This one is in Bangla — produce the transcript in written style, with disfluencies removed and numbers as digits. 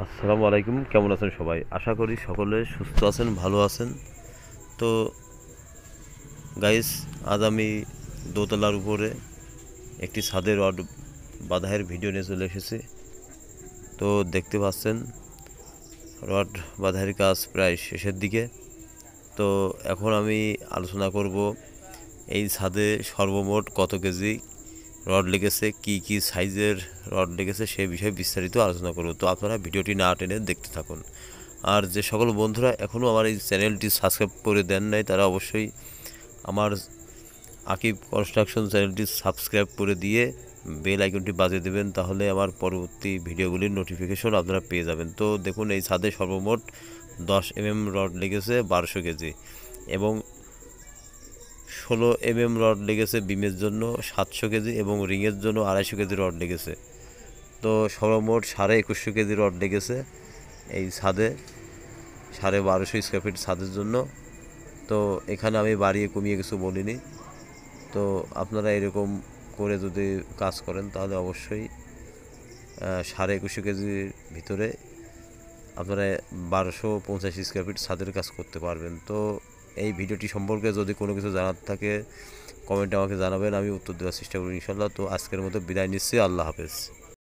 আসসালামু আলাইকুম, কেমন আছেন সবাই? আশা করি সকলে সুস্থ আছেন, ভালো আছেন। তো গাইস, আজ আমি দোতলার উপরে একটি ছাদে রড বাঁধাইয়ের ভিডিও নিয়ে চলে এসেছি। তো দেখতে পাচ্ছেন রড বাঁধাইয়ের কাজ প্রায় শেষের দিকে। তো এখন আমি আলোচনা করব এই ছাদে সর্বমোট কত কেজি রড লেগেছে, কি কি সাইজের রড লেগেছে সে বিষয়ে বিস্তারিত আলোচনা করব। তো আপনারা ভিডিওটি না টেনে দেখতে থাকুন। আর যে সকল বন্ধুরা এখনও আমার এই চ্যানেলটি সাবস্ক্রাইব করে দেন নাই, তারা অবশ্যই আমার আকিব কনস্ট্রাকশন চ্যানেলটি সাবস্ক্রাইব করে দিয়ে বেল আইকনটি বাজিয়ে দেবেন, তাহলে আমার পরবর্তী ভিডিওগুলির নোটিফিকেশন আপনারা পেয়ে যাবেন। তো দেখুন, এই ছাদে সর্বমোট 10 রড লেগেছে 1200 কেজি, এবং 16 রড লেগেছে বিমের জন্য 700 কেজি, এবং রিংয়ের জন্য 250 কেজি রড লেগেছে। তো সর্বমোট 2150 কেজি রড লেগেছে এই ছাদে 1250 স্কোয়ার ফিট ছাদের জন্য। তো এখানে আমি বাড়িয়ে কমিয়ে কিছু বলিনি। তো আপনারা এরকম করে যদি কাজ করেন তাহলে অবশ্যই 2150 কেজির ভিতরে আপনারা 1250 স্কোয়ার ফিট ছাদের কাজ করতে পারবেন। তো এই ভিডিওটি সম্পর্কে যদি কোনো কিছু জানার থাকে কমেন্টে আমাকে জানাবেন, আমি উত্তর দেওয়ার চেষ্টা করি ইনশাল্লাহ। তো আজকের মতো বিদায় নিচ্ছি, আল্লাহ হাফেজ।